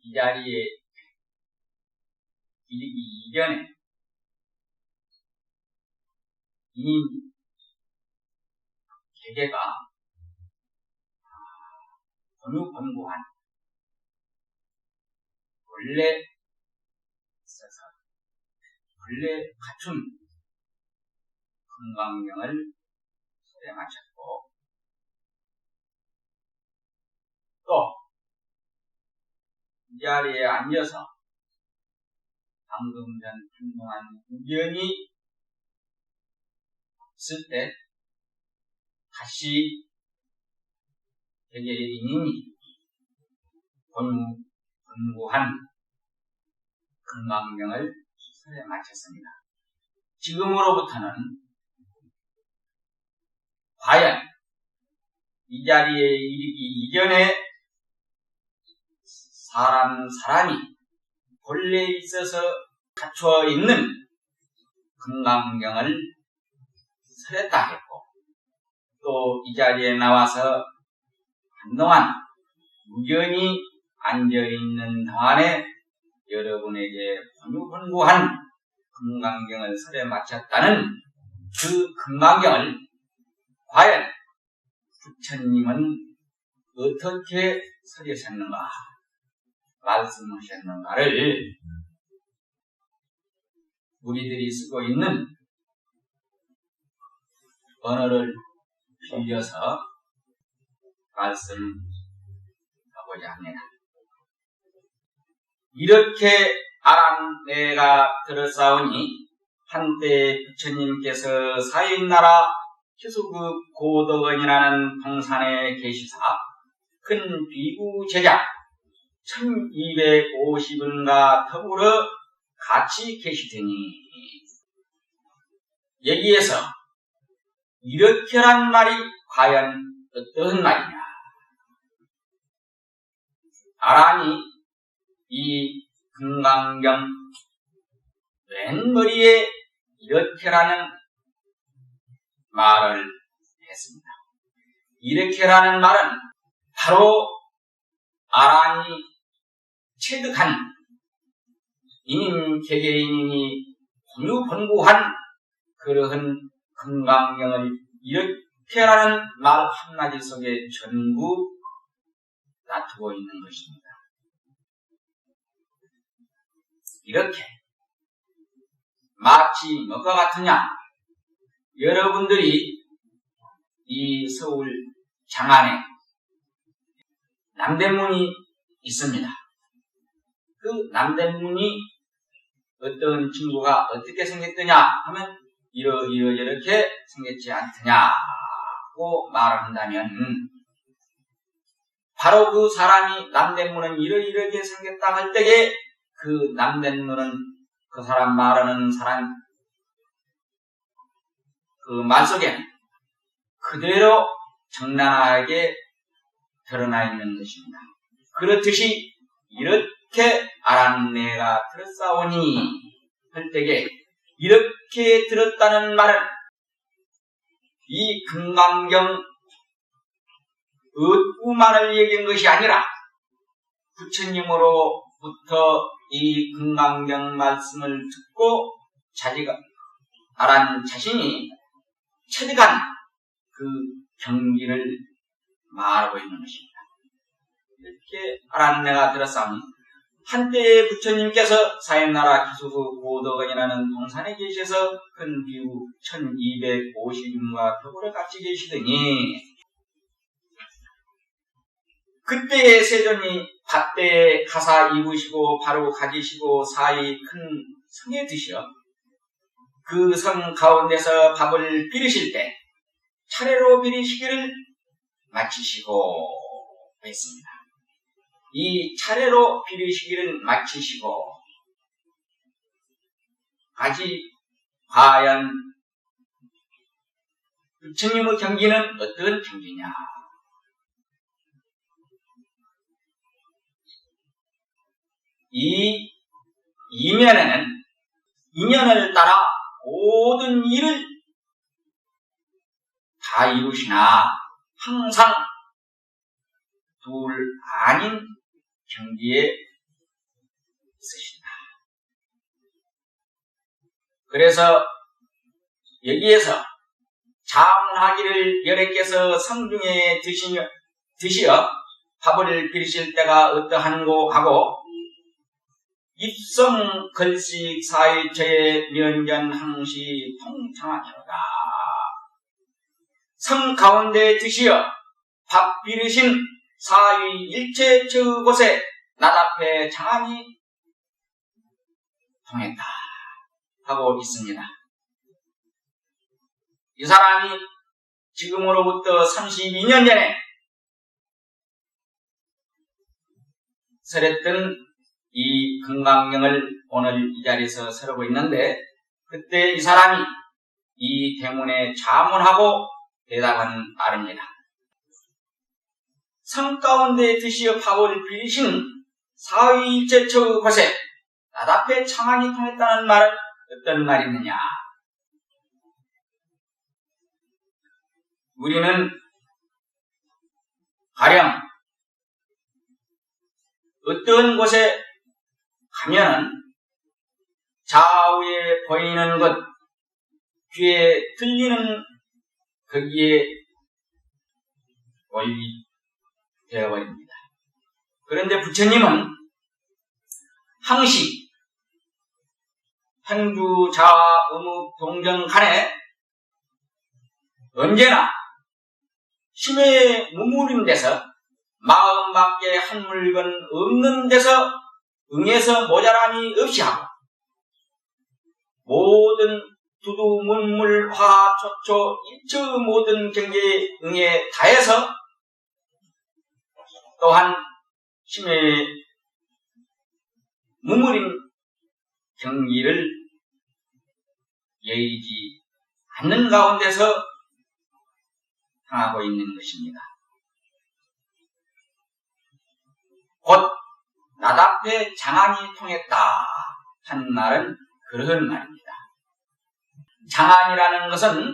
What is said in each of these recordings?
이 자리에 이르기 이전에 이민 계계가 권유권고한 원래 있어서 원래 갖춘 건강경을 손에 맞췄고, 또 이 자리에 앉아서 방금 전 행동한 우연이 있을 때 다시 계계의 인인이 권고한 건강경을 손에 맞췄습니다. 지금으로부터는 과연 이 자리에 이르기 이전에 사람이 본래 있어서 갖추어 있는 건강경을 설했다 했고, 또 이 자리에 나와서 한동안 무견히 앉아있는 동안에 여러분에게 권유권고한 건강경을 설에 마쳤다는 그 건강경을 과연 부처님은 어떻게 설하셨는가, 말씀하셨는가를 우리들이 쓰고 있는 언어를 빌려서 말씀하고자 합니다. 이렇게 아란내가 들었사오니 한때 부처님께서 사인나라 희수급 고덕원이라는 동산에 계시사 큰 비구 제자 1250인과 더불어 같이 계시더니, 여기에서 이렇게란 말이 과연 어떤 말이냐. 아란이 이 건강경 맨 머리에 이렇게라는 말을 했습니다. 이렇게라는 말은 바로 아란이 체득한 인인 계계인이 권유권고한 그러한 건강경을 이렇게라는 말 한마디 속에 전부 나타고 있는 것입니다. 이렇게 마치 뭐가 같으냐, 여러분들이 이 서울 장안에 남대문이 있습니다. 그 남대문이 어떤 친구가 어떻게 생겼더냐 하면 이렇게 생겼지 않더냐고 말을 한다면, 바로 그 사람이 남대문은 이렇게 생겼다 할 때에 그 남대문은 그 사람 말하는 사람 그 말 속에 그대로 적나라하게 드러나 있는 것입니다. 그렇듯이 이렇게 아란내가 들었사오니 할 때에 이렇게 들었다는 말은 이 건강경 의구만을 얘기한 것이 아니라 부처님으로부터 이 건강경 말씀을 듣고 자기가 아란 자신이 체득한 그 경기를 말하고 있는 것입니다. 이렇게 아란내가 들었사오니 한때 부처님께서 사인나라 기수구 고덕원이라는 동산에 계셔서 큰 비구 1250인과 더불어 같이 계시더니, 그때의 세존이 밭대에 가사 입으시고 바로 가지시고 사이 큰 성에 드시어 그 성 가운데서 밥을 비르실 때 차례로 비리시기를 마치시고 했습니다. 이 차례로 비리시기를 마치시고 가지 과연 부처님의 경기는 어떤 경기냐? 이 이면에는 인연을 따라 모든 일을 다 이루시나 항상 둘 아닌 경기에 있으신다. 그래서 여기에서 자문하기를 여래께서 성중에 드시어 밥을 비리실 때가 어떠한고 하고 입성 걸식 사일체의 면전 항시 통창하니로다. 성 가운데 드시어 밥 비르신 사위 일체 저곳에 나답해 장안이 통했다 하고 있습니다. 이 사람이 지금으로부터 32년 전에 설했던 이 금강경을 오늘 이 자리에서 설하고 있는데 그때 이 사람이 이 대문에 자문하고 대답하는 말입니다. 성 가운데 드시어 밥을 비리신 사위일체 저곳에 나답해 창안이 통했다는 말은 어떤 말이느냐? 우리는 가령 어떤 곳에 가면은 좌우에 보이는 것, 귀에 들리는 거기에 원리 되어버립니다. 그런데 부처님은 항시 행주, 자와, 의묵, 동정 간에 언제나 심에 무물인 데서 마음밖에 한 물건 없는 데서 응해서 모자람이 없이 하고 모든 두두, 문물, 화, 초초, 일처 모든 경계에 응해 다해서 또한 심에 무물인 경기를 예의지 않는 가운데서 행하고 있는 것입니다. 곧 나답해 장안이 통했다 한 말은 그런 말입니다. 장안이라는 것은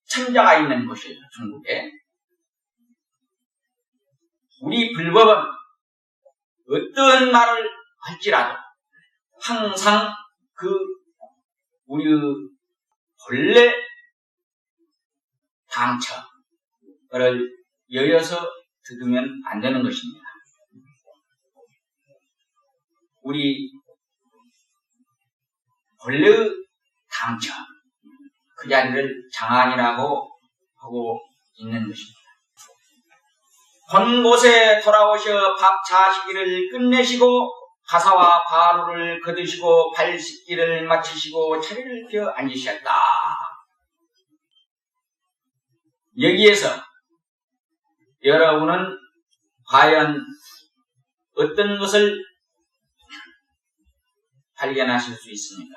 천자가 있는 곳이에요. 중국에. 우리 불법은 어떤 말을 할지라도 항상 그 우리의 본래 당처를 여여서 들으면 안 되는 것입니다. 우리 본래의 당처, 그 자리를 장안이라고 하고 있는 것입니다. 본 곳에 돌아오셔 밥 자시기를 끝내시고 가사와 바루를 거두시고 발 씻기를 마치시고 차례를 펴 앉으셨다. 여기에서 여러분은 과연 어떤 것을 발견하실 수 있습니까?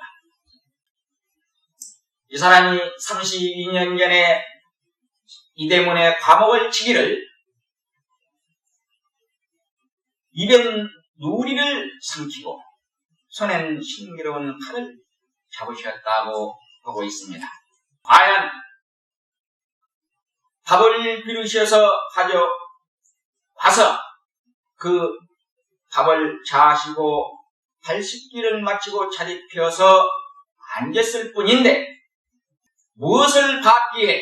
이 사람이 32년 전에 이 대문에 과목을 치기를 입엔 누리를 삼키고 손엔 신기로운 칼을 잡으셨다고 보고 있습니다. 과연 밥을 비르셔서 가져와서 그 밥을 자시고 발 씻기를 마치고 자리 펴서 앉았을 뿐인데 무엇을 받기에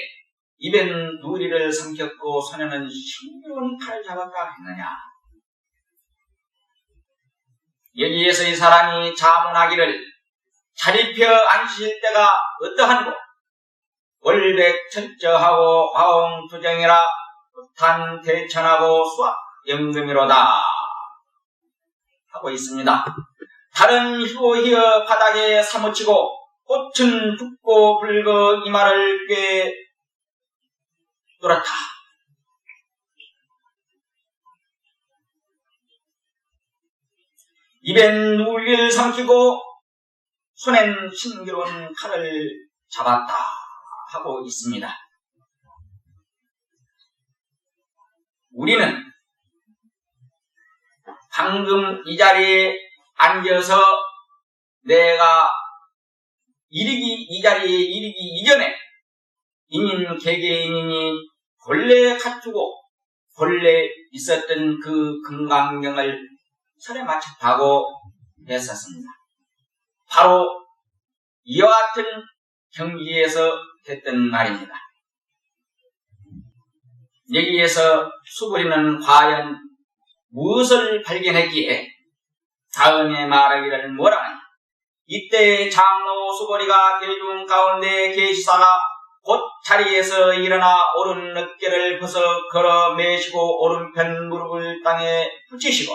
입엔 누리를 삼켰고 손에는 신기로운 칼을 잡았다 했느냐? 여기에서 이 사람이 자문하기를 자리 펴 앉으실 때가 어떠한고 월백 철저하고 화엄투정이라 극탄 대천하고 수학 영금이로다 하고 있습니다. 달은 희고희어 바닥에 사무치고 꽃은 붓고 붉어 이마를 꽤 뚫었다. 입엔 누리를 삼키고 손엔 신기로운 칼을 잡았다 하고 있습니다. 우리는 방금 이 자리에 앉아서 내가 이 자리에 이르기 이전에 인인 개개인이 본래 갖추고 본래 있었던 그 금강경을 설에 마쳤다고 했었습니다. 바로 이와 같은 경지에서 됐던 말입니다. 여기에서 수고리는 과연 무엇을 발견했기에 다음에 말하기를 뭐라 하냐. 이때 장로 수고리가 대중 가운데 계시사가 곧 자리에서 일어나 오른 어깨를 벗어 걸어 매시고 오른편 무릎을 땅에 붙이시고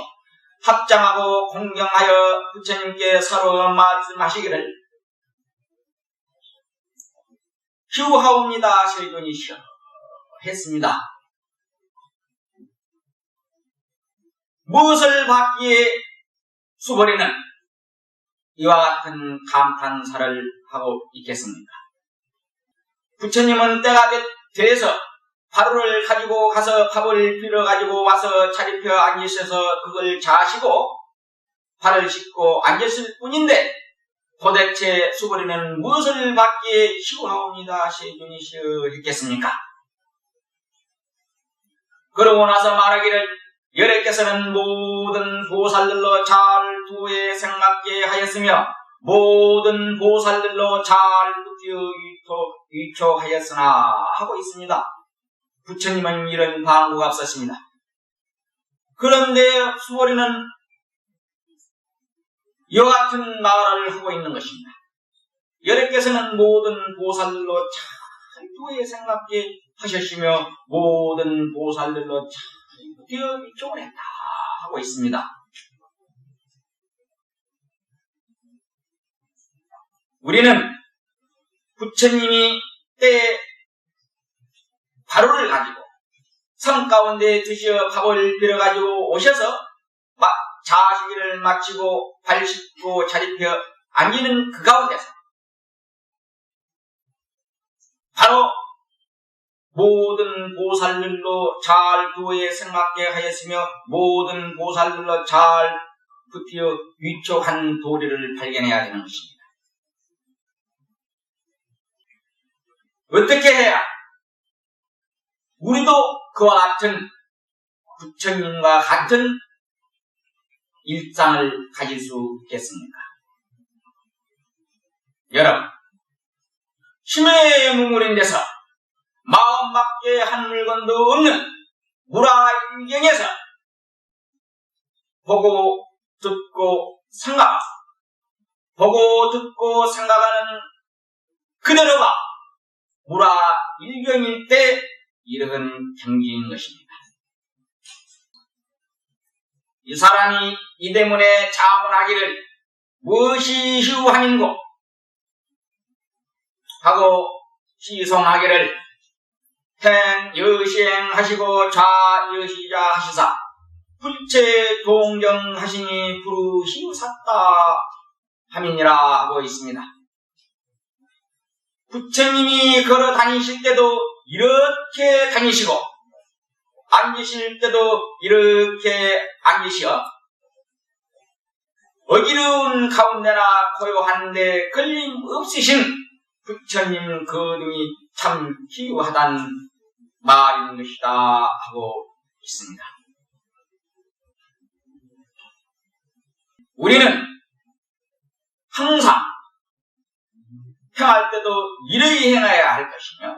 합장하고 공경하여 부처님께 서로 말씀하시기를 휴하옵니다 세존이시여 했습니다. 무엇을 받기에 수고리는 이와 같은 감탄사를 하고 있겠습니까? 부처님은 때가 돼서 화루를 가지고 가서 밥을 빌어가지고 와서 자리 펴 앉으셔서 그걸 자시고 발을 씻고 앉았을 뿐인데 도대체 수고리는 무엇을 받기에 휴하옵니다 세존이시여 했겠습니까? 그러고 나서 말하기를 여래께서는 모든 보살들로 잘 두에 생각게 하였으며 모든 보살들로 잘 두티어 위촉하였으나 하고 있습니다. 부처님은 이런 방구가 없었습니다. 그런데 수고리는 이와 같은 말을 하고 있는 것입니다. 여래께서는 모든 보살들로 잘 두에 생각게 하셨으며 모든 보살들로 잘 두티어 위촉을 했다 하고 있습니다. 우리는 부처님이 때에 화루를 가지고 성 가운데 드시어 밥을 빌어가지고 오셔서 자시기를 마치고 발 씻고 자리 펴 앉는 그 가운데서 바로 모든 보살들로 잘 두에 생각게 하였으며 모든 보살들로 잘 붙여 위촉한 도리를 발견해야 되는 것입니다. 어떻게 해야 우리도 그와 같은 부처님과 같은 일상을 가질 수 있겠습니까? 여러분, 힘의 무물인 데서 마음밖에 한 물건도 없는 무라일경에서 보고 듣고 생각, 보고 듣고 생각하는 그대로가 무라일경일 때 이런 경지인 것입니다. 이 사람이 이 때문에 자문하기를 무엇이 휴함인고 하고 시송하기를 행 여시행하시고 좌여시자 하시사 불체 동정하시니 부르시우샀다 함이니라 하고 있습니다. 부처님이 걸어 다니실 때도 이렇게 다니시고 앉으실 때도 이렇게 앉으시어 어기러운 가운데나 고요한데 걸림없으신 부처님 거둥이 참 희유하단 말인 것이다 하고 있습니다. 우리는 항상 행할 때도 이러히 행해야 할 것이며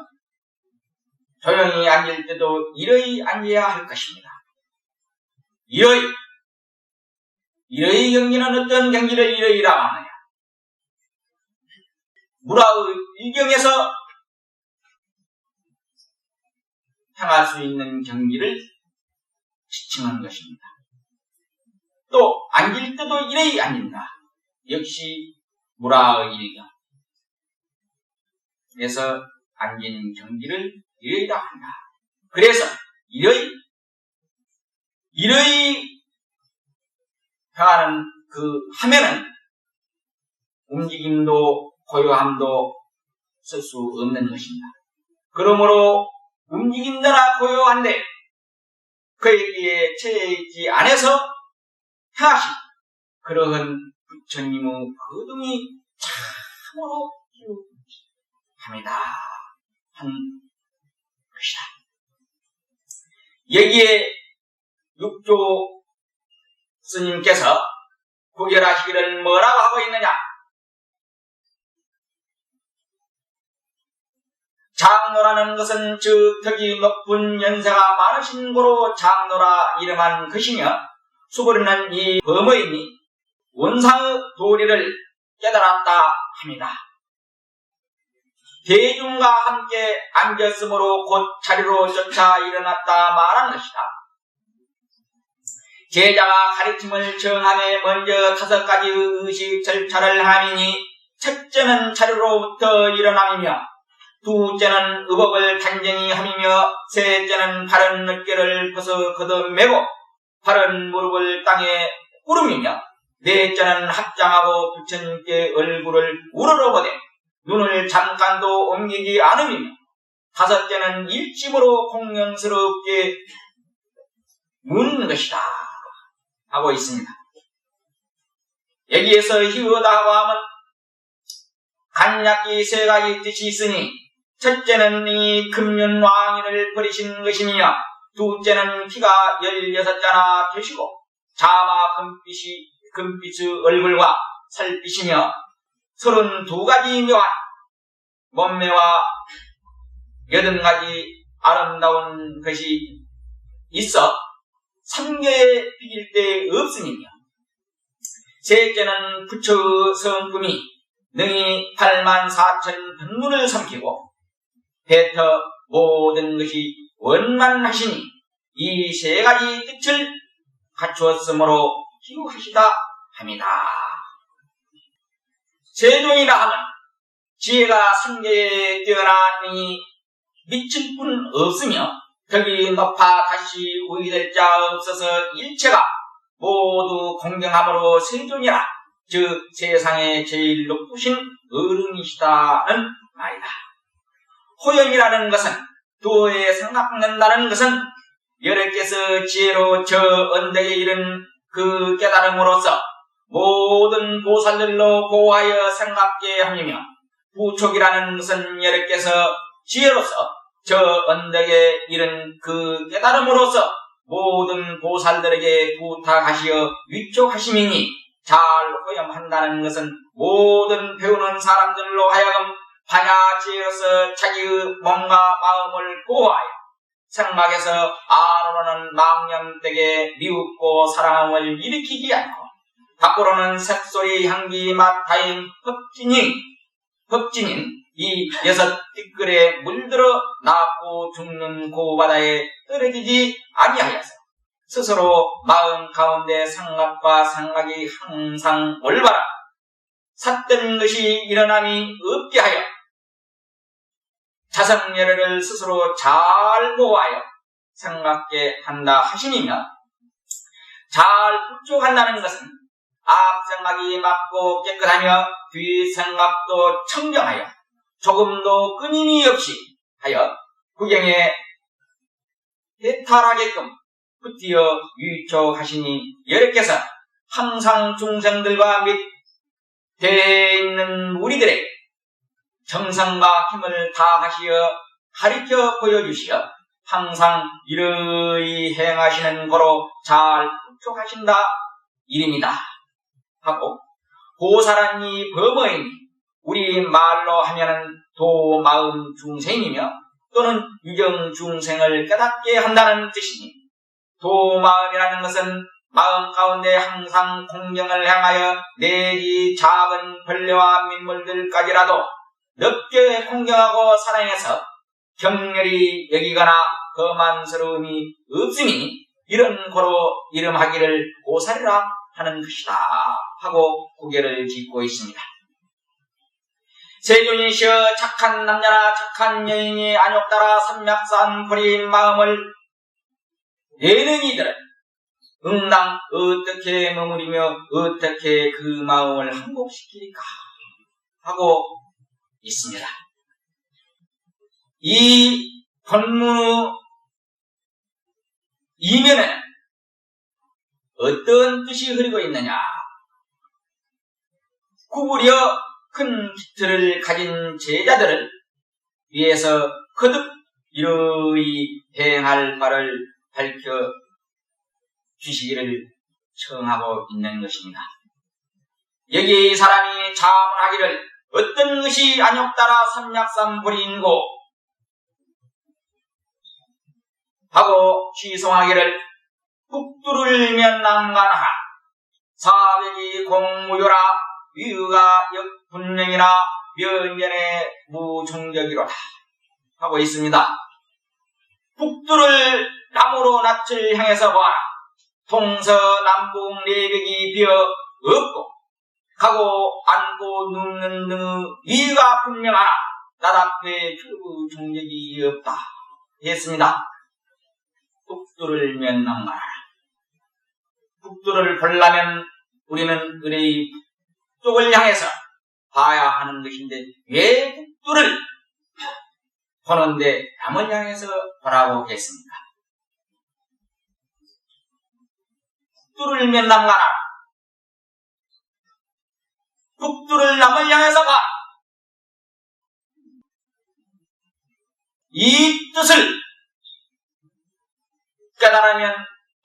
조용히 앉을 때도 이러히 앉아야 할 것입니다. 이러히 경지는 어떤 경지를 이러히라고 하느냐. 무라의 일경에서 행할 수 있는 경지를 지칭한 것입니다. 또 앉을 때도 이래 앉는다. 역시 무라의 일이다. 그래서 앉은 경지를 이래다 한다. 그래서 이러이 하는 하면은 움직임도 고요함도 쓸 수 없는 것입니다. 그러므로 움직인다나 고요한데 그에게 처해있지 않아서 하시 그러한 부처님의 거둥이 참으로 합니다. 한 것이다. 여기에 육조 스님께서 구결하시기를 뭐라고 하고 있느냐? 장로라는 것은 즉 덕이 높은 연세가 많으신 고로 장로라 이름한 것이며 수고리는 이 범의인이 원상의 도리를 깨달았다 합니다. 대중과 함께 앉았으므로 곧 자리로 쫓아 일어났다 말한 것이다. 제자가 가르침을 정함에 먼저 5가지 의식 절차를 하미니 첫째는 자리로부터 일어남이며 둘째는 의복을 단정히 함이며 셋째는 바른 어깨를 벗어 걷어매고 바른 무릎을 땅에 꾸름이며 넷째는 합장하고 부처님께 얼굴을 우러러보되 눈을 잠깐도 옮기지 않음이며 다섯째는 일집으로 공명스럽게 묻는 것이다 하고 있습니다. 여기에서 희우다고 하면 간략히 3가지 뜻이 있으니 첫째는 이 금륜왕위를 버리신 것이며 둘째는 키가 16자나 되시고 자마 금빛의 얼굴과 살빛이며 32가지 묘한 몸매와 80가지 아름다운 것이 있어 삼계에 비길 데 없으니며 셋째는 부처의 성품이 능히 84,000 백문을 삼키고 배터 모든 것이 원만하시니 이 3가지 뜻을 갖추었으므로 기우하시다 합니다. 세존이라 하면 지혜가 삼계에 뛰어나니 미칠 뿐 없으며 덕이 높아 다시 우위될 자 없어서 일체가 모두 공경함으로 세존이라 즉 세상에 제일 높으신 어른이시다는 말이다. 호염이라는 것은 도에 생각난다는 것은 여러께서 지혜로 저 언덕에 이른 그 깨달음으로써 모든 보살들로 보호하여 생각게 하며 부촉이라는 것은 여러께서 지혜로서 저 언덕에 이른 그 깨달음으로써 모든 보살들에게 부탁하시어 위촉하심이니 잘 호염한다는 것은 모든 배우는 사람들로 하여금 반야지혜로서 자기의 몸과 마음을 보호하여 생각에서 안으로는 망념되게 미웃고 사랑을 일으키지 않고 밖으로는 색소리, 향기, 맛, 타임, 흡진인 이 6 띠끌에 물들어 낫고 죽는 고바다에 떨어지지 아니하여서 스스로 마음 가운데 생각과 생각이 항상 올바라 삿된 것이 일어남이 없게 하여 자성열애를 스스로 잘 보호하여 생각게 한다 하시니며 잘 부족한다는 것은 앞 생각이 맑고 깨끗하며 뒤 생각도 청정하여 조금도 끊임이 없이 하여 구경에 해탈하게끔 붙이어 위촉하시니 여러께서 항상 중생들과 및 대에 있는 우리들에게 정성과 힘을 다하시어 가르쳐 보여주시어 항상 이러이 행하시는 거로 잘 부촉하신다 이름이다 하고 보살하니 범어이니 우리 말로 하면은 도마음 중생이며 또는 유정 중생을 깨닫게 한다는 뜻이니 도마음이라는 것은 마음 가운데 항상 공경을 행하여 내지 작은 벌레와 민물들까지라도 넓게 공경하고 사랑해서 격렬히 여기거나 거만스러움이 없으니 이런 고로 이름하기를 오살이라 하는 것이다 하고 구계를 짓고 있습니다. 세존이시여 착한 남자나 착한 여인이 안욕 따라 삼맥산 버린 마음을 내는 이들은 응당 어떻게 머무리며 어떻게 그 마음을 항복시키리까 하고 있습니다. 이 본문 이면에는 어떤 뜻이 흐르고 있느냐? 구부려 큰 기틀을 가진 제자들을 위해서 거듭 이러이 행할 바를 밝혀 주시기를 청하고 있는 것입니다. 여기에 이 사람이 자문하기를 어떤 것이 안욕 따라 삼약삼 버린고 하고 취송하기를 북두를 면난간하라 사백이 공무요라 위의가 역분명이나 면전의 무종적이로라 하고 있습니다. 북두를 남으로 낯을 향해서 봐라. 동서남북 내벽이 비어 없고 가고 앉고 눕는 등의 위의가 분명하나 나답게 결국 종적이 없다 했습니다. 북두를 면난가라. 북두를 보려면 우리는 의뢰의 북쪽을 향해서 봐야 하는 것인데 왜 북두를 보는데 남을 향해서 보라고 했습니다. 북두를 면난가라. 북두를 남을 향해서 봐. 이 뜻을 깨달으면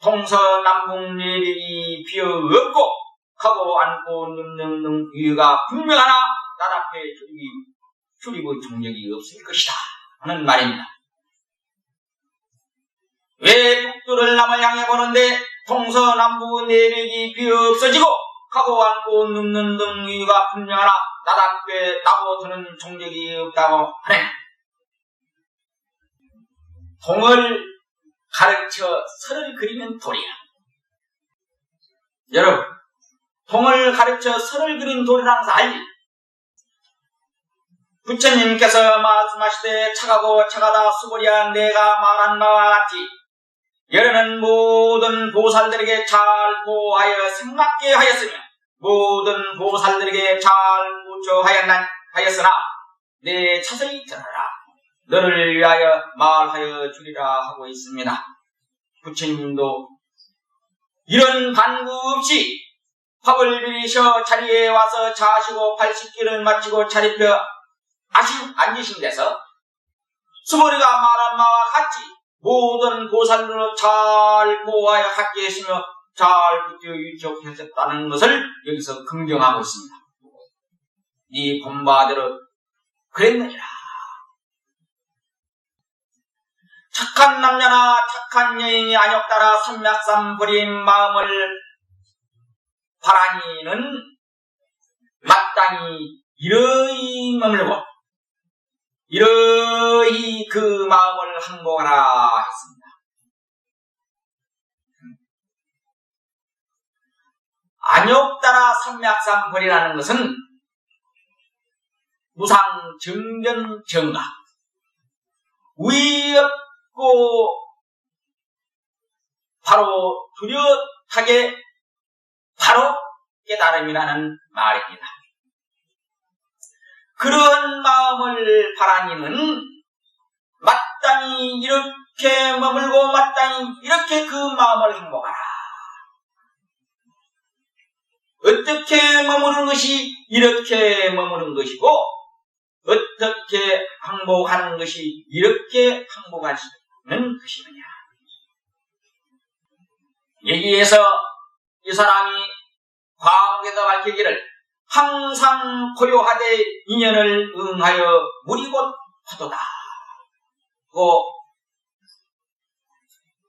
동서남북 내벽이 비어 없고 가고 앉고 눕는 등 위가 분명하나 나답게 출입의 종적이 없을 것이다 하는 말입니다. 왜 북두를 남을 향해 보는데 동서남북 내벽이 비어 없어지고 가고 앉고 눕는 등 위가 분명하나 나답게 나고 드는 종적이 없다고 하네. 동을 가르쳐 설을 그리는 돌이야. 여러분, 동을 가르쳐 설을 그린 돌이라는 것을 알지? 부처님께서 말씀하시되 차가고 차가다 수고리야 내가 말한 바와 같이 여러는 모든 보살들에게 잘 보하여 생각게 하였으며 모든 보살들에게 잘 무처하였으나 내 차서히 들어라. 너를 위하여 말하여 주리라 하고 있습니다. 부처님도 이런 반구 없이 밥을 비리셔 자리에 와서 자시고 발 씻기를 마치고 자리펴 앉으신 데서 수보리가 말한 바와 같이 모든 보살로 잘 보아야 하게 했으며 잘 붙여 유척하셨다는 것을 여기서 긍정하고 있습니다. 네 본바대로 그랬느니라. 착한 남자나 착한 여인이 안욕 따라 삼맥삼 버린 마음을 바라니는 마땅히 이러이 머물고 이러이 그 마음을 항복하라 했습니다. 안욕 따라 삼맥삼 버리라는 것은 무상 정견 정각 위없고 바로 뚜렷하게 바로 깨달음이라는 말입니다. 그런 마음을 바라니는 마땅히 이렇게 머물고 마땅히 이렇게 그 마음을 항복하라. 어떻게 머무는 것이 이렇게 머무는 것이고 어떻게 항복하는 것이 이렇게 항복하는 것이느냐. 여기에서 이 사람이 과학에서 밝히기를 항상 고요하되 인연을 응하여 무리 곧 화도다 고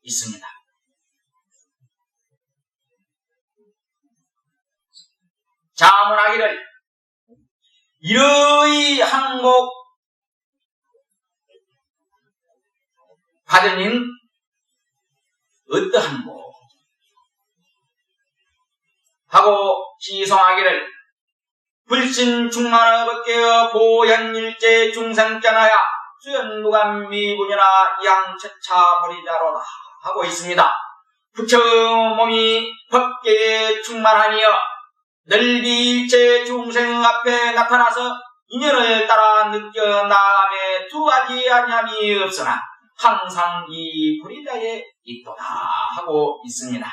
있습니다. 자문하기를 이러이 항복 받으니 어떠한고 하고 시송하기를 불신 충만하법께여 보현일제 중생견하야 수연무감 미분이나 양체차 버리자로다 하고 있습니다. 부처 몸이 법계에 충만하니여 널리 일체 중생 앞에 나타나서 인연을 따라 느껴 나감에 두하지 아니함이 없으나 항상 이 보리자에 있도다 하고 있습니다.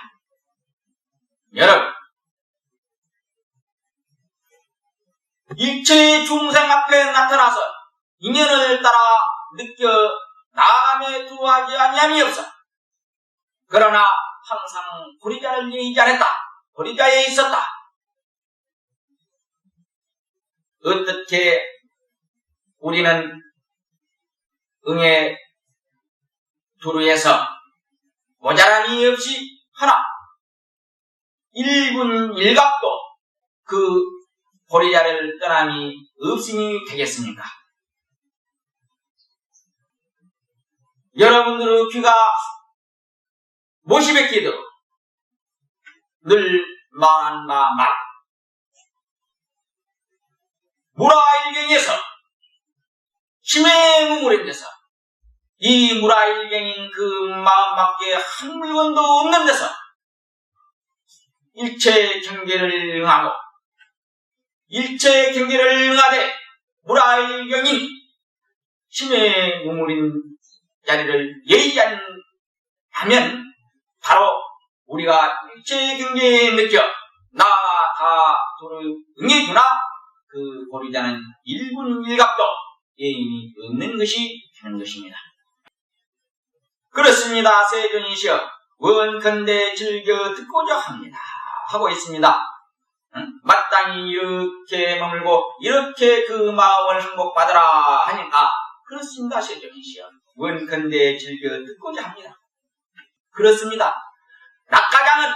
여러분, 일체 중생 앞에 나타나서 인연을 따라 느껴 나감에 두하지 아니함이 없어. 그러나 항상 보리자를 얘기하지 않았다. 보리자에 있었다. 어떻게 우리는 응애 두루에서 모자람이 없이 하나 1분 1각도 그 보리자를 떠남이 없으니 되겠습니까? 여러분들의 귀가 못이 뱉기도 늘 말한 바 말. 무라일경에서 힘의 무물인 데서 이 무라일경인 그 마음밖에 한 물건도 없는 데서 일체 경계를 응하고 일체 경계를 응하되 무라일경인 힘의 무물인 자리를 예의하면 바로 우리가 일체 경계에 느껴 나 다 도를 응해주나 그 보리자는 1분 1각도 예인이 없는 것이 되는 것입니다. 그렇습니다. 세존이시여 원컨대 즐겨 듣고자 합니다 하고 있습니다. 마땅히 이렇게 머물고 이렇게 그 마음을 항복받으라 하니까 그렇습니다. 세존이시여 원컨대 즐겨 듣고자 합니다. 그렇습니다. 낙가장은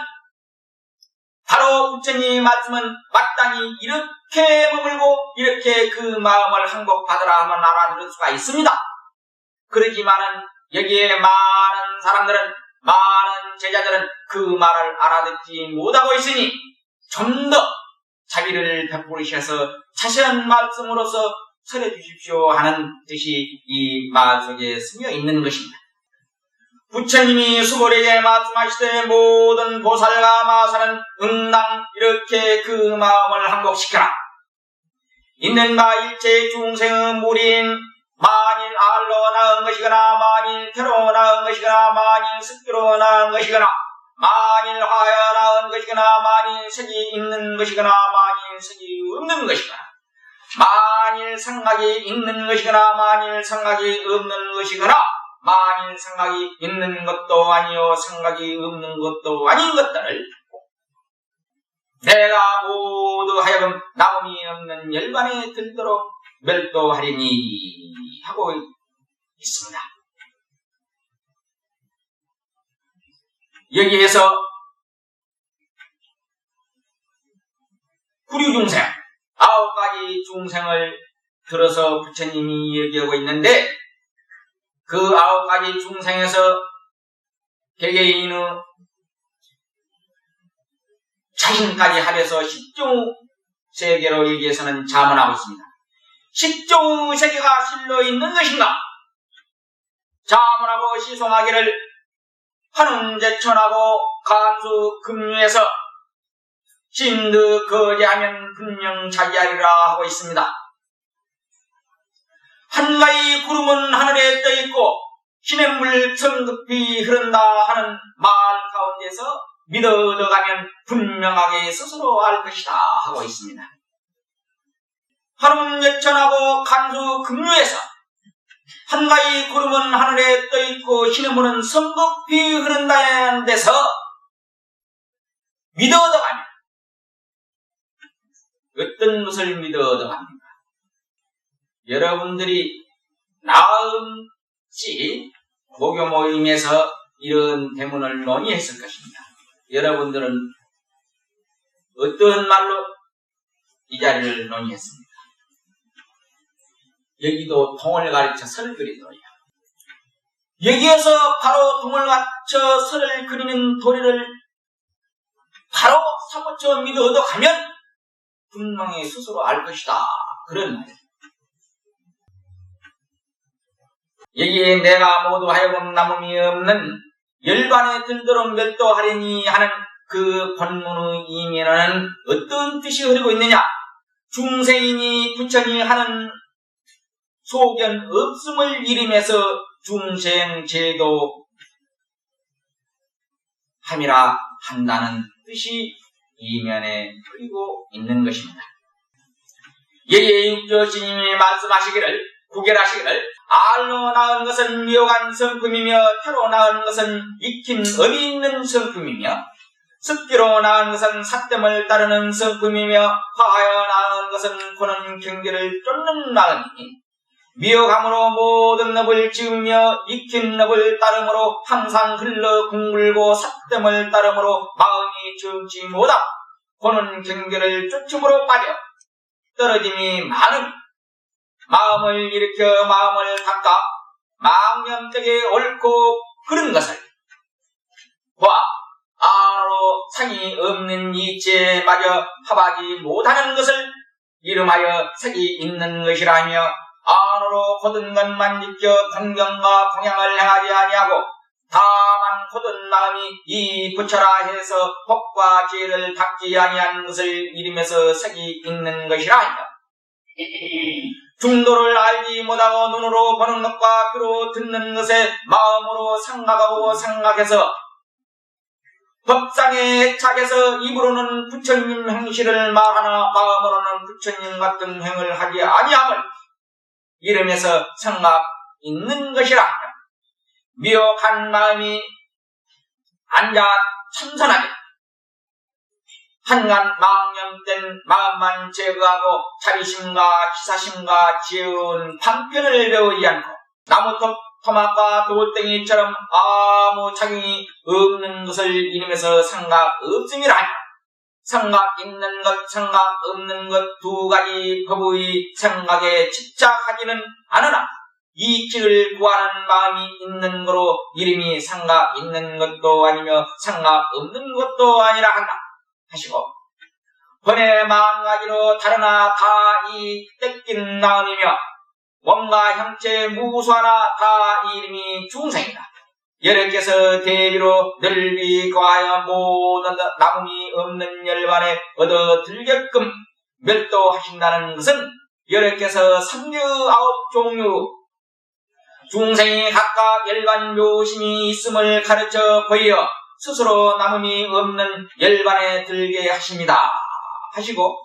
바로 부처님의 말씀은 마땅히 이렇게 머물고 이렇게 그 마음을 항복받으라 하면 알아들을 수가 있습니다. 그러지만은 여기에 많은 사람들은 많은 제자들은 그 말을 알아듣지 못하고 있으니 좀 더 자비를 베풀으셔서 자세한 말씀으로서 설해주십시오 하는 뜻이 이 말 속에 스며 있는 것입니다. 부처님이 수보리에 말씀하시되 모든 보살과 마살은 응당 이렇게 그 마음을 항복시켜라. 있는 바 일체 중생의 무리인 만일 알로 낳은 것이거나 만일 태로 낳은 것이거나 만일 습기로 낳은 것이거나 만일 화여 낳은 것이거나 만일 색이 있는 것이거나 만일 색이 없는 것이거나 만일 생각이 있는 것이거나 만일 생각이 없는 것이거나 만일 생각이 있는 것도 아니요 생각이 없는 것도 아닌 것들을 내가 모두 하여금 남음이 없는 열반에 들도록 멸도하리니 하고 있습니다. 여기에서 구류중생 9가지 중생을 들어서 부처님이 얘기하고 있는데 그 9가지 중생에서 개개인의 자신까지 합해서 10종 세계로 여기에서는 자문하고 있습니다. 10종 세계가 실로 있는 것인가? 자문하고 시송하기를 한음제천하고 간수 금류에서 신드 거제하면 분명 자기하리라 하고 있습니다. 한가히 구름은 하늘에 떠있고 시냇물 성급히 흐른다 하는 말 가운데서 믿어 얻어가면 분명하게 스스로 알 것이다 하고 있습니다. 한음제천하고 간수 금류에서 한가히 구름은 하늘에 떠있고 시냇물은 성급히 흐른다는 데서 믿어 얻어가면 어떤 것을 믿어 얻어갑니까? 여러분들이 나음씨 모교 모임에서 이런 대문을 논의했을 것입니다. 여러분들은 어떤 말로 이 자리를 논의했습니까? 여기도 통을 가르쳐 설그리도록 여기에서 바로 동을 맞춰 설을 그리는 도리를 바로 사고쳐 믿어 얻어가면 분명히 스스로 알 것이다. 그런 말이에요. 여기에 내가 모두 하여금 남음이 없는 열반에 들도록 멸도하려니 하는 그 본문의 이면에는 어떤 뜻이 흐르고 있느냐? 중생이니 부처니 하는 소견 없음을 이름해서 중생제도 함이라 한다는 뜻이 이면에 흐르고 있는 것입니다. 여기에 육조 스님이 말씀하시기를, 구결하시기를, 알로 낳은 것은 미혹한 성품이며 태로 낳은 것은 익힌 엄이 있는 성품이며 습기로 낳은 것은 삿됨을 따르는 성품이며 화하여 낳은 것은 고는 경계를 쫓는 마음이니 미혹함으로 모든 업을 지으며 익힌 업을 따름으로 항상 흘러 궁굴고 삿됨을 따름으로 마음이 정치 못하고 고는 경계를 쫓음으로 빠져 떨어짐이 많은 마음을 일으켜 마음을 닦아 망념되게 옳고 그른 것을 보아 안으로 상이 없는 이치에마저 합하지 못하는 것을 이름하여 색이 있는 것이라며 안으로 고든 것만 느껴 공경과 공양을 행하지 아니하고 다만 고든 마음이 이 부처라 해서 복과 죄를 닦지 아니한 것을 이름해서 색이 있는 것이라 하며 중도를 알지 못하고 눈으로 보는 것과 귀로 듣는 것에 마음으로 생각하고 생각해서 법상에 착해서 입으로는 부처님 행실을 말하나 마음으로는 부처님 같은 행을 하지 아니함을 이름해서 생각 있는 것이라 하며 미혹한 마음이 앉아 참선하게 한간 망념된 마음만 제거하고 자비심과 기사심과 지혜운 방편을 배우지 않고 나무톱 토막과 돌덩이처럼 아무 작용이 없는 것을 이름해서 생각 없음이라 하며 생각 있는 것, 생각 없는 것 두 가지 법의 생각에 집착하지는 않으나 이 길을 구하는 마음이 있는 거로 이름이 생각 있는 것도 아니며 생각 없는 것도 아니라 한다 하시고 번외 마음가지로 다르나 다 이 떼낀 마음이며 몸과 형체 무수하나 다 이름이 중생이다. 여러께서 대비로 널리 거하여 모든 남음이 없는 열반에 얻어들게끔 멸도하신다는 것은 여러께서 39 종류 중생이 각각 열반 묘심이 있음을 가르쳐 보여 스스로 남음이 없는 열반에 들게 하십니다. 하시고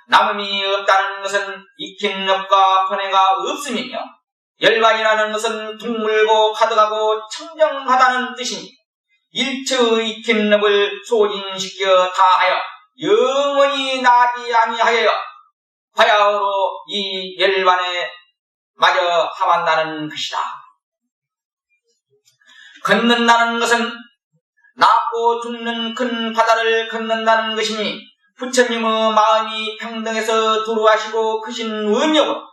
남음이 없다는 것은 익힌 업과 번뇌가 없음이며 열반이라는 것은 둥물고 가득하고 청정하다는 뜻이니 일체의 익힌 업을 소진시켜 다하여 영원히 나지 아니하여 바야흐로 이 열반에 마저 합한다는 것이다. 걷는다는 것은 낳고 죽는 큰 바다를 걷는다는 것이니 부처님의 마음이 평등해서 두루하시고 크신 원력으로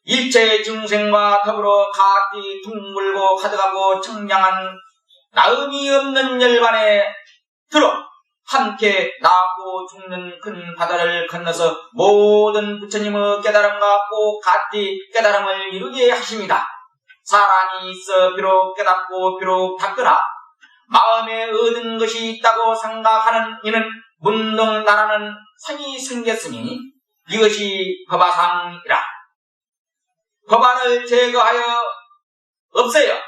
일체 중생과 더불어 각기 둥물고 가득하고 청량한 나음이 없는 열반에 들어 함께 낳고 죽는 큰 바다를 건너서 모든 부처님의 깨달음과 꼭 같이 깨달음을 이루게 하십니다. 사람이 있어 비록 깨닫고 비록 닦으나 마음에 얻은 것이 있다고 생각하는 이는 문동나라는 상이 생겼으니 이것이 법화상이라. 법안을 제거하여 없애요.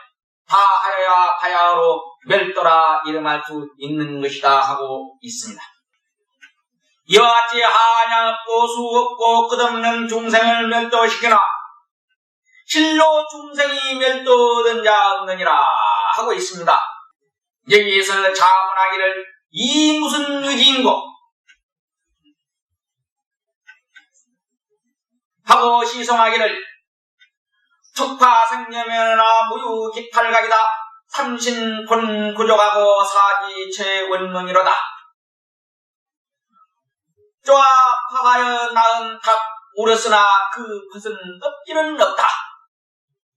다하여야 바야흐로 멸도라 이름할 수 있는 것이다 하고 있습니다. 이와 같이 한양 없고 수 없고 끝없는 중생을 멸도시키나 실로 중생이 멸도된 자 없느니라 하고 있습니다. 여기에서 자문하기를 이 무슨 의지인고 하고 시성하기를 척파생념이나 무유기탈각이다. 삼신본 구족하고 사지체 원문이로다. 쪼아파하여 낳은 닭 울었으나 그 것은 없기는 없다.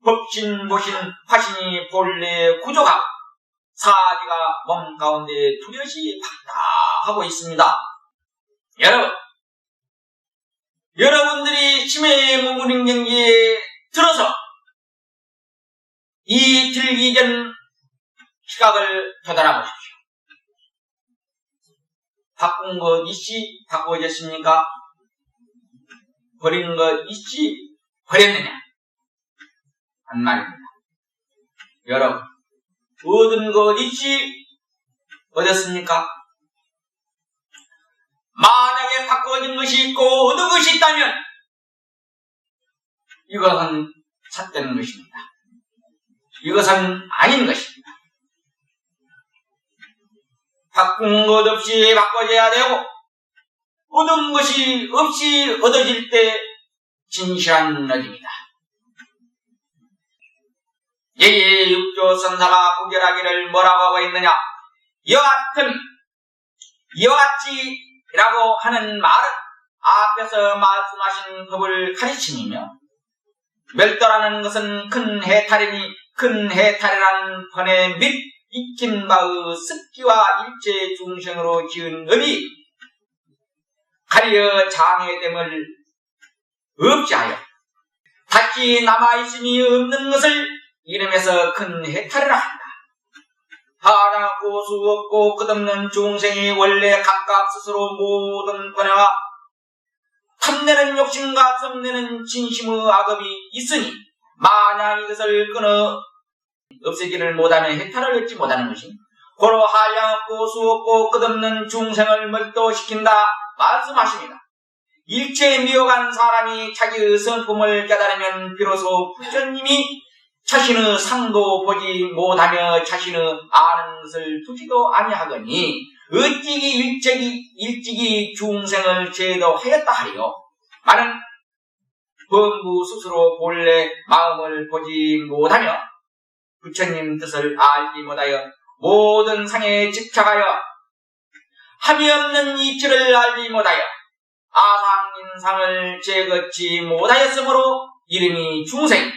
법신보신 화신이 본래 구조가 사지가 몸 가운데 뚜렷이 박다하고 있습니다. 여러분들이 심해 머무른 경기에 들어서 이 들기 전 시각을 되돌아보십시오. 바꾼 것 있이 바꾸어졌습니까? 버린 것 있이 버렸느냐? 한 말입니다. 여러분, 얻은 것 있이 얻었습니까? 만약에 바꿔진 것이 있고 얻은 것이 있다면 이것은 삿되는 것입니다. 이것은 아닌 것입니다. 바꾼 것 없이 바꿔져야 되고 얻은 것이 없이 얻어질 때 진실한 얻음이다. 여기에 육조 선사가 구결하기를 뭐라고 하고 있느냐? 여같이라고 하는 말은 앞에서 말씀하신 법을 가르침이며 멸도라는 것은 큰 해탈이니 큰 해탈이라는 번에 및 익힌 바의 습기와 일체 중생으로 지은 업이 가려 장애됨을 없지하여 다시 남아있음이 없는 것을 이름에서 큰 해탈이라 한다. 하나 고수 없고 끝없는 중생이 원래 각각 스스로 모든 권해와 탐내는 욕심과 썸내는 진심의 악업이 있으니 만약 이것을 끊어 없애기를 못하면 해탈을 얻지 못하는 것이 고로 한량 없고 수 없고 끝없는 중생을 멀도시킨다 말씀하십니다. 일체 미혹한 사람이 자기의 성품을 깨달으면 비로소 부처님이 자신의 상도 보지 못하며 자신의 아는 것을 두지도 아니하거니 어찌기 일찍이 중생을 제도하였다 하리요. 말은 범부 스스로 본래 마음을 보지 못하며 부처님 뜻을 알지 못하여 모든 상에 집착하여 함이 없는 이치를 알지 못하여 아상인상을 제거치 못하였으므로 이름이 중생.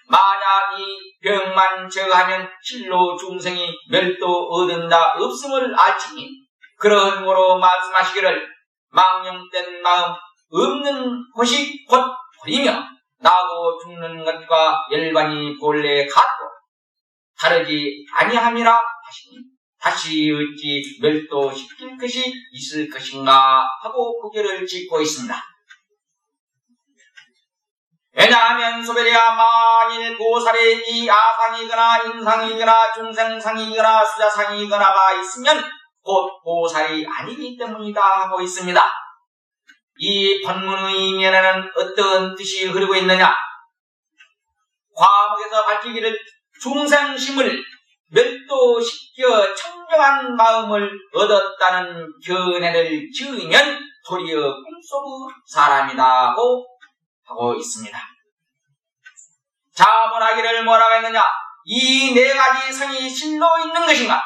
만약 이 병만 제거하면 실로 중생이 멸도 얻은다 없음을 알지니 그러므로 말씀하시기를 망령된 마음 없는 것이 곧 버리며 나고 죽는 것과 열반이 본래 같고 다르지 아니함이라 하시니 다시 어찌 멸도시킬 것이 있을 것인가 하고 구결을 짓고 있습니다. 왜냐하면 소별이야 만일 보살에 이 아상이거나 인상이거나 중생상이거나 수자상이거나가 있으면 곧 보살이 아니기 때문이다 하고 있습니다. 이 본문의 이면에는 어떤 뜻이 흐르고 있느냐? 과목에서 밝히기를 중생심을 멸도시켜 청정한 마음을 얻었다는 견해를 지으면 도리어 꿈속의 사람이다 하고 있습니다. 자문하기를 뭐라고 했느냐? 이 네 가지 상이 실로 있는 것인가?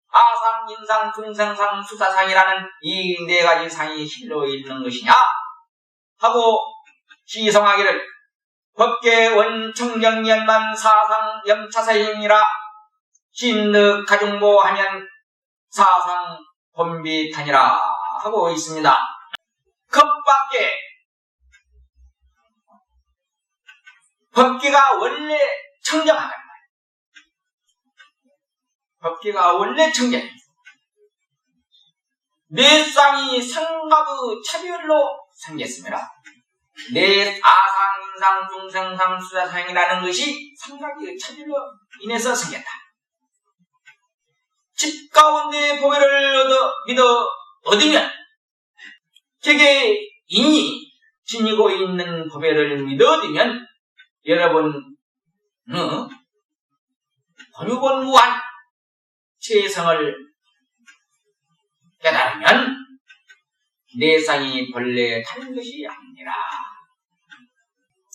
아상, 인상, 중생상, 수사상이라는 이 네 가지 상이 실로 있는 것이냐? 하고 시성하기를 법계 원청정연만 사상 염차사행이라 신득 가중보 하면 사상 본비탄이라 하고 있습니다. 급밖에 법계가 원래 청정하단 말이에요. 법계가 원래 청정해요. 네 쌍이 생각의 차별로 생겼습니다. 네 아상, 인상, 중생상, 수자상이라는 것이 생각의 차별로 인해서 생겼다. 집 가운데 보배를 믿어 얻으면 제게 인이 지니고 있는 보배를 믿어 얻으면 여러분 번유본무한 최성을 깨달으면 내 쌍이 본래 다른 것이 아니라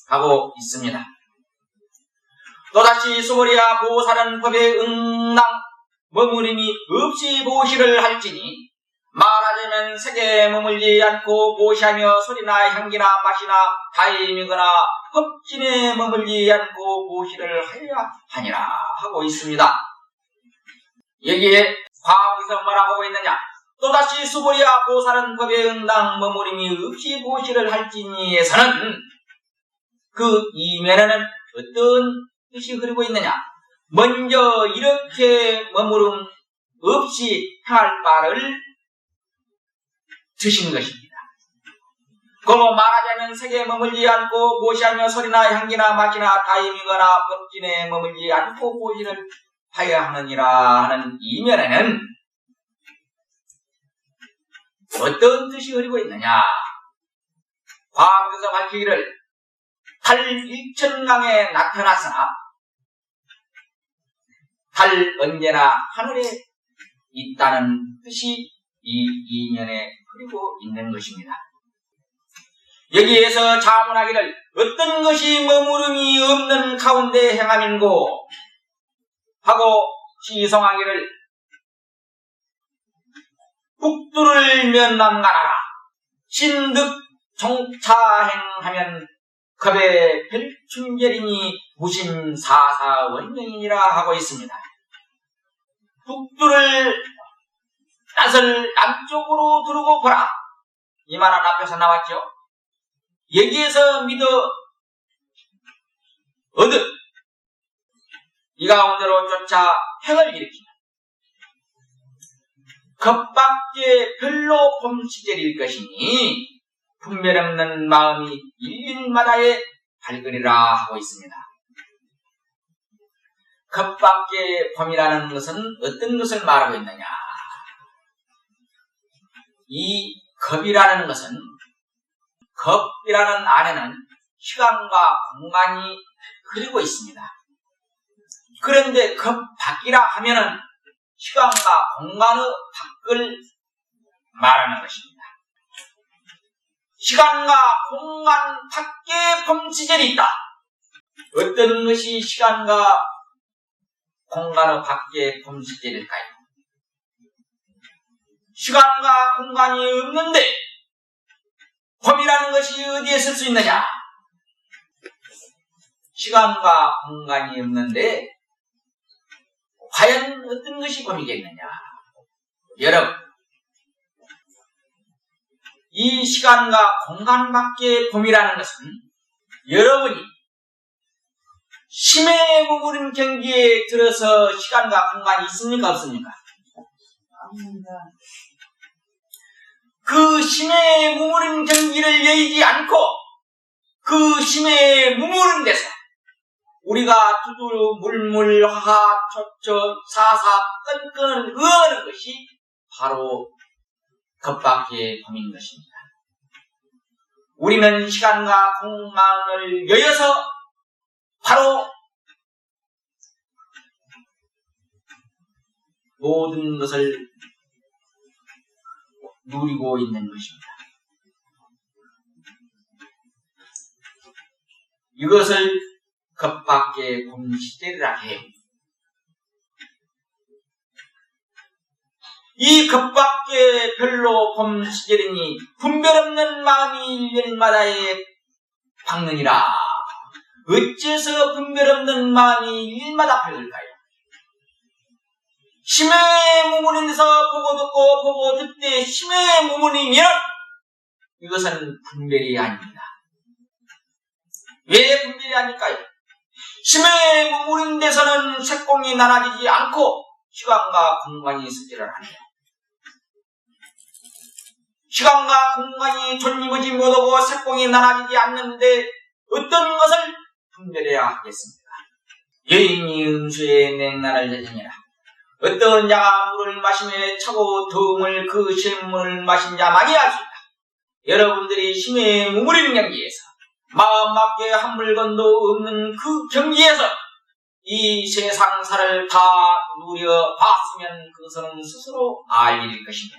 하고 있습니다. 또다시 수보리야 보살은 법에 응당 머무림이 없이 보시를 할지니 말하지 말하자면 색에 머물지 않고 보시하며 소리나 향기나 맛이나 다임이거나 흡진에 머물지 않고 보시를 하여야 하니라 하고 있습니다. 여기에 과학에서 뭐라고 있느냐? 또다시 수고리야 보살은 법에 응당 머무림이 없이 보시를 할지니에서는 그 이면에는 어떤 뜻이 흐르고 있느냐? 먼저 이렇게 머무름 없이 행할 바를 드신 것입니다. 그로 말하자면 색에 머물지 않고 보시하며 소리나 향기나 맛이나 다임이거나 법진에 머물지 않고 보시를 하여야 하느니라 하는 이면에는 어떤 뜻이 흐르고 있느냐? 과학에서 밝히기를 달 1,000강에 나타났으나 달 언제나 하늘에 있다는 뜻이 이 이면에 흐르고 있는 것입니다. 여기에서 자문하기를 어떤 것이 머무름이 없는 가운데 행함인고 하고 시성하기를 북두를 면남가나라 신득 정차행하면 겁의 별충결이니 무심사사원명이니라 하고 있습니다. 북두를 낯을 남쪽으로 두르고 보라. 이 말은 앞에서 나왔죠. 여기에서 믿어 얻은 이 가운데로 쫓아 행을 일으키는 겁밖에 별로 봄시절일 것이니 분별 없는 마음이 일일마다의 발걸이라 하고 있습니다. 겁밖에 봄이라는 것은 어떤 것을 말하고 있느냐? 이 겁이라는 것은 겁이라는 안에는 시간과 공간이 흐르고 있습니다. 그런데 겁 밖이라 하면은 시간과 공간의 밖을 말하는 것입니다. 시간과 공간 밖에 봄시절이 있다. 어떤 것이 시간과 공간의 밖에 봄시절일까요? 시간과 공간이 없는데 봄이라는 것이 어디에 쓸 수 있느냐? 시간과 공간이 없는데 과연 어떤 것이 봄이겠느냐? 여러분, 이 시간과 공간 밖에 봄이라는 것은 여러분이 심에 머무른 경기에 들어서 시간과 공간이 있습니까? 없습니까? 없습니다. 그 심에 머무른 경기를 여의지 않고 그 심에 머무른 데서 우리가 두두 물물 화하 초초 사사 끈끈 의하는 것이 바로 겁밖에 봄인 것입니다. 우리는 시간과 공간을 여여서 바로 모든 것을 누리고 있는 것입니다. 이것을 겁밖에 봄시절이라 해요. 이 겁밖에 별로 봄시절이니 분별 없는 마음이 일마다에 밝느니라. 어째서 분별 없는 마음이 일마다 밝을까요? 심에 머무는 데서 보고 듣고 보고 듣되 심에 머무르면 이것은 분별이 아닙니다. 왜 분별이 아닐까요? 심에 머무는 데서는 색공이 나눠지지 않고 시간과 공간이 있지를 않아요. 시간과 공간이 존입하지 못하고 색공이 나눠지지 않는데 어떤 것을 분별해야 하겠습니까? 여인이 음수에 맹란을 젖으니라. 어떤 자가 물을 마시며 차고 더움을 그 샘물을 마신 자만이 알 수 있다. 여러분들이 심에 머무르는 경기에서 마음 밖에 한 물건도 없는 그 경기에서 이 세상사를 다 누려봤으면 그것은 스스로 알 일일 것입니다.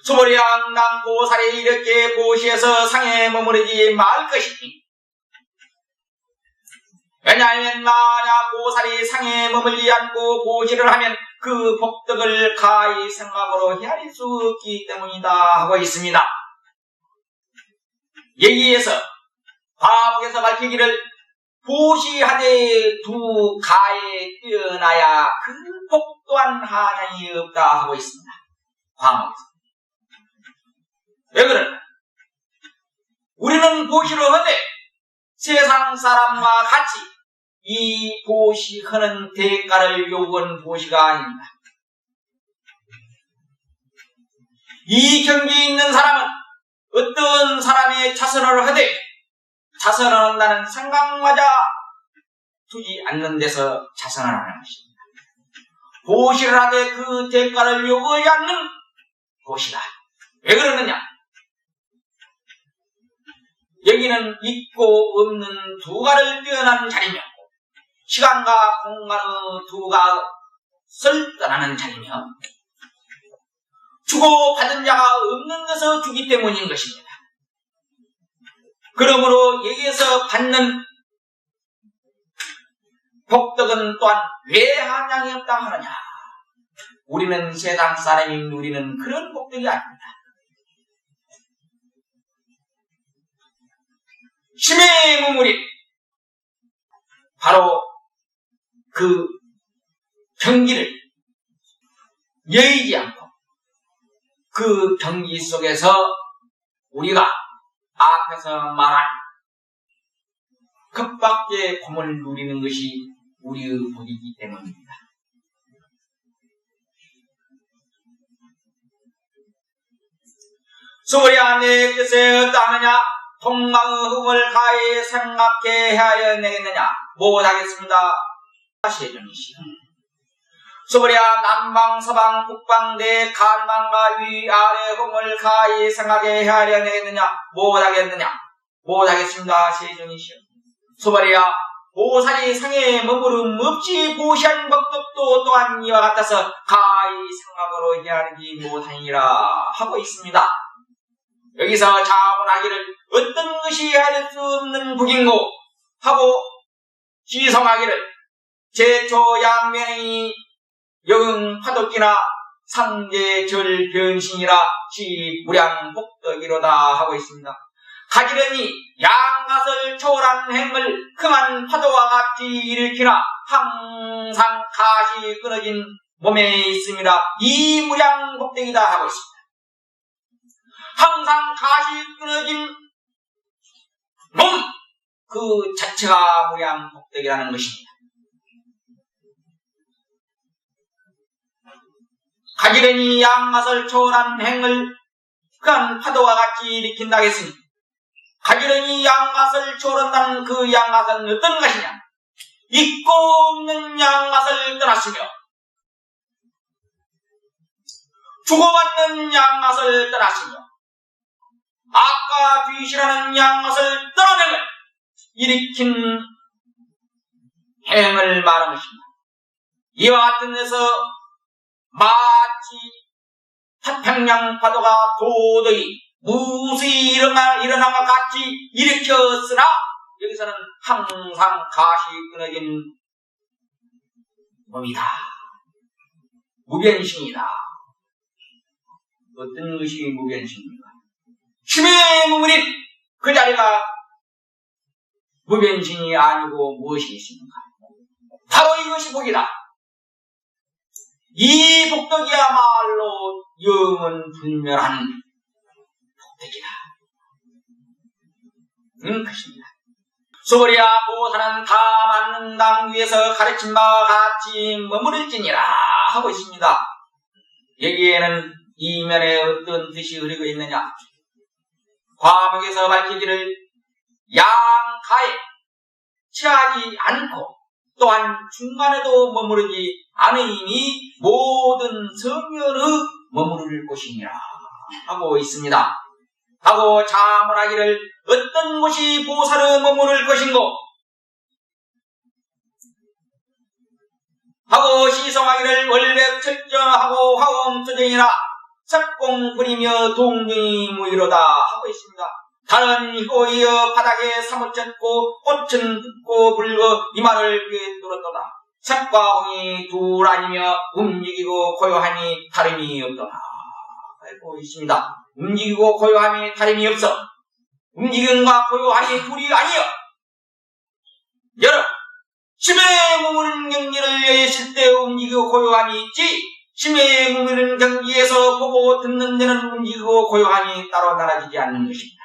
수보리왕당 보살이 이렇게 보시에서 상에 머무르지 말 것이니 왜냐하면 만약 보살이 상에 머물지 않고 보시를 하면 그 복덕을 가히 생각으로 헤아릴 수 없기 때문이다 하고 있습니다. 여기에서 과목에서 밝히기를 보시하되 두 가에 뛰어나야 그 복 또한 한량이 없다 하고 있습니다. 과목에서. 왜 그럴까? 우리는 보시를 하되 세상 사람과 같이 이 보시하는 대가를 요구한 보시가 아닙니다. 이 경지에 있는 사람은 어떤 사람의 자선을 하되 자선을 한다는 생각마저 두지 않는 데서 자선을 하는 것입니다. 보시를 하되 그 대가를 요구하지 않는 보시다. 왜 그러느냐? 여기는 있고 없는 두가를 뛰어난 자리며 시간과 공간의 두가를 떠나는 자리며 주고 받은 자가 없는 데서 주기 때문인 것입니다. 그러므로 여기에서 받는 복덕은 또한 왜 한량이 없다 하느냐? 우리는 세상 사람인 우리는 그런 복덕이 아닙니다. 심의 무물이 바로 그 경기를 여의지 않고 그 경기 속에서 우리가 앞에서 말한 급밖의 공을 누리는 것이 우리의 복이기 때문입니다. 소리야 내 뜻에 어떠하느냐? 통망의 흠을 가히 생각해 하여 내겠느냐? 못하겠습니다. 세존이시여. 소리야 남방 서방 북방 내 간방과 위아래 흠을 가히 생각해 하려 내겠느냐? 못하겠느냐? 못하겠습니다. 세존이시여. 소리야 보살이 상에 머무름 없이 보시한 법도 또한 이와 같아서 가히 생각으로 헤아리지 못하니라 하고 있습니다. 여기서 자문하기를 어떤 것이 헤아릴 수 없는 복인고 하고 시성하기를 제초양면이 영 파독기나 상제절 변신이라 시무량복덕이로다 하고 있습니다. 가지런히 양갓을 초월한 행을 금한 파도와 같이 일으키나 항상 가시 끊어진 몸에 있습니다. 이 무량복덕이다 하고 있습니다. 항상 가시 끊어진 몸 그 자체가 무량복덕이라는 것입니다. 가지런히 양갓을 초월한 행을 그한 파도와 같이 일으킨다 했으니 가지런히 양갓을 초월한다는 그 양갓은 어떤 것이냐? 있고 없는 양갓을 떠났으며 주고받는 양갓을 떠났으며 악과 뒤시라는 양갓을 떠나는 일으킨 행을 말하는 것입니다. 이와 같은 데서 마치 태평양 파도가 도저히 무수히 일어남과 같이 일으켰으나 여기서는 항상 가시 끊어진 몸이다. 무변신이다. 어떤 것이 무변신입니까? 심의 무물인 그 자리가 무변신이 아니고 무엇이 있습니까? 바로 이것이 복이다. 이 복덕이야말로 영원 분멸한 복덕이다. 것입니다. 소리야 보살은 다 맞는 당 위에서 가르친 바와 같이 머무를지니라 하고 있습니다. 여기에는 이면에 어떤 뜻이 흐르고 있느냐? 과목에서 밝히기를 양가에 취하지 않고 또한 중간에도 머무르지 않으니 모든 성면의 머무를 곳이니라 하고 있습니다. 하고 자문하기를 어떤 곳이 보살의 머무를 것인고 하고 시성하기를 월백 철저하고 화엄투쟁이라 석공 부리며 동중이 무이로다 하고 있습니다. 달은 희고이어 바닥에 사무쳤고 꽃은 붓고 붉어 이마를 위에 누렀도다. 색과 홍이 둘 아니며 움직이고 고요하니 다름이 없더라. 알고 있습니다. 움직이고 고요함이 다름이 없어. 움직임과 고요함이 둘이 아니여. 여러분, 심에 머무는 경지를 여했을 때 움직이고 고요함이 있지, 심에 머무는 경지에서 보고 듣는 데는 움직이고 고요함이 따로 나눠지지 않는 것입니다.